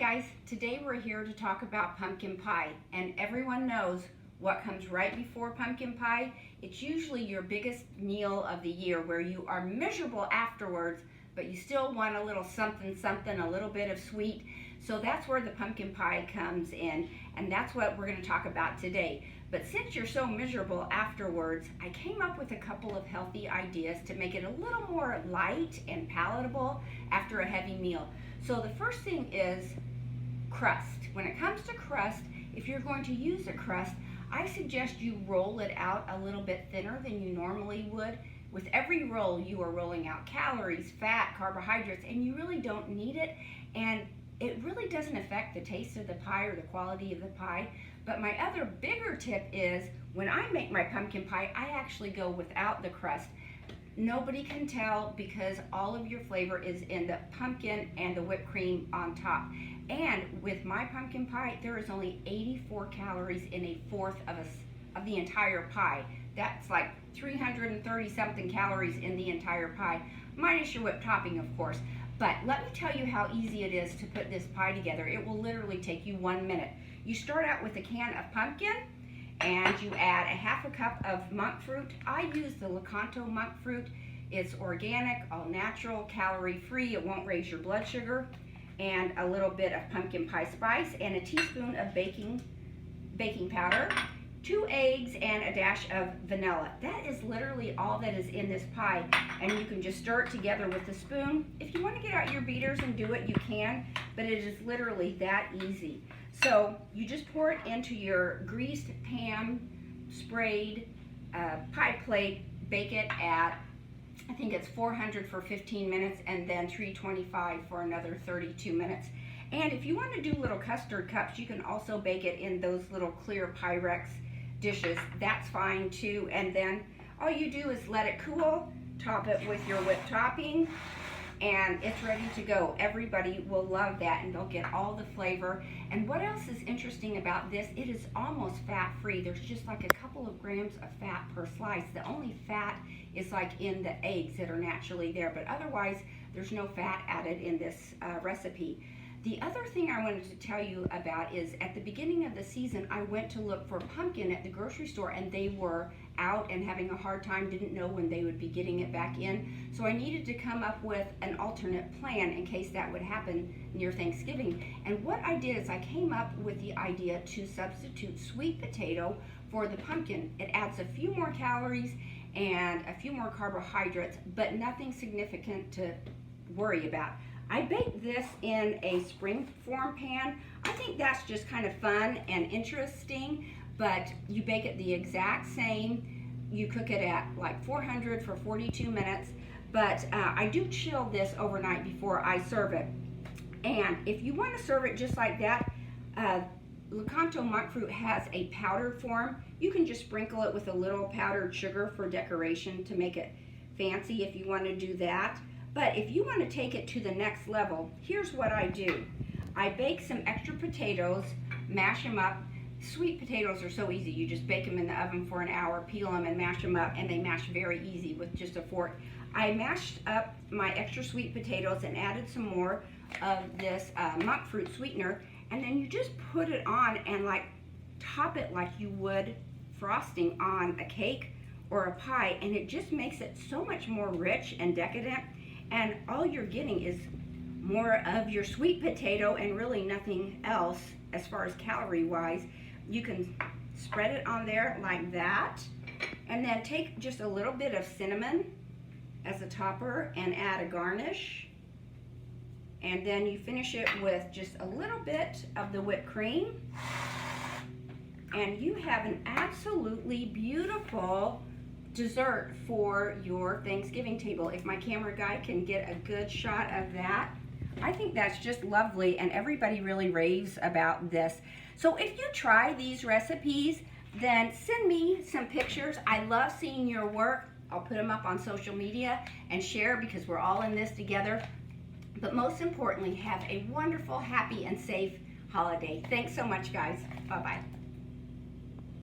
guys, today we're here to talk about pumpkin pie, and everyone knows what comes right before pumpkin pie. It's usually your biggest meal of the year where you are miserable afterwards, but you still want a little something, a little bit of sweet. So that's where the pumpkin pie comes in, and that's what we're going to talk about today. But since you're so miserable afterwards, I came up with a couple of healthy ideas to make it a little more light and palatable after a heavy meal. So the first thing is crust. When it comes to crust, if you're going to use a crust, I suggest you roll it out a little bit thinner than you normally would. With every roll, you are rolling out calories, fat, carbohydrates, and you really don't need it. And it really doesn't affect the taste of the pie or the quality of the pie. But my other bigger tip is when I make my pumpkin pie, I actually go without the crust. Nobody can tell because all of your flavor is in the pumpkin and the whipped cream on top. And with my pumpkin pie, there is only 84 calories in a fourth of the entire pie. That's like 330 something calories in the entire pie, minus your whipped topping, of course. But let me tell you how easy it is to put this pie together. It will literally take you 1 minute. You start out with a can of pumpkin, and you add a half a cup of monk fruit. I use the Lakanto monk fruit. It's organic, all natural, calorie-free. It won't raise your blood sugar. And a little bit of pumpkin pie spice and a teaspoon of baking powder, 2 eggs, and a dash of vanilla. That is literally all that is in this pie, and you can just stir it together with a spoon. If you want to get out your beaters and do it, you can, but it is literally that easy. So you just pour it into your greased pan, sprayed pie plate, bake it at, I think it's 400 for 15 minutes, and then 325 for another 32 minutes. And if you want to do little custard cups, you can also bake it in those little clear Pyrex dishes. That's fine too. And then all you do is let it cool, top it with your whipped topping, and it's ready to go. Everybody will love that, and they'll get all the flavor. And what else is interesting about this, it is almost fat-free. There's just like a couple of grams of fat per slice. The only fat is like in the eggs that are naturally there, but otherwise there's no fat added in this recipe. The other thing I wanted to tell you about is at the beginning of the season, I went to look for pumpkin at the grocery store, and they were out and having a hard time, didn't know when they would be getting it back in. So I needed to come up with an alternate plan in case that would happen near Thanksgiving. And what I did is I came up with the idea to substitute sweet potato for the pumpkin. It adds a few more calories and a few more carbohydrates, but nothing significant to worry about. I baked this in a springform pan. I think that's just kind of fun and interesting, but you bake it the exact same. You cook it at like 400 for 42 minutes, but I do chill this overnight before I serve it. And if you want to serve it just like that, Lakanto monk fruit has a powdered form. You can just sprinkle it with a little powdered sugar for decoration to make it fancy if you want to do that. But if you want to take it to the next level, here's what I do. I bake some extra potatoes, mash them up. Sweet potatoes are so easy. You just bake them in the oven for an hour, peel them, and mash them up, and they mash very easy with just a fork. I mashed up my extra sweet potatoes and added some more of this monk fruit sweetener, and then you just put it on and like top it like you would frosting on a cake or a pie, and it just makes it so much more rich and decadent. And all you're getting is more of your sweet potato and really nothing else as far as calorie wise. You can spread it on there like that, and then take just a little bit of cinnamon as a topper and add a garnish. And then you finish it with just a little bit of the whipped cream, and you have an absolutely beautiful dessert for your Thanksgiving table. If my camera guy can get a good shot of that, I think that's just lovely, and everybody really raves about this. So if you try these recipes, then send me some pictures. I love seeing your work. I'll put them up on social media and share, because we're all in this together. But most importantly, have a wonderful, happy, and safe holiday. Thanks so much, guys. Bye-bye.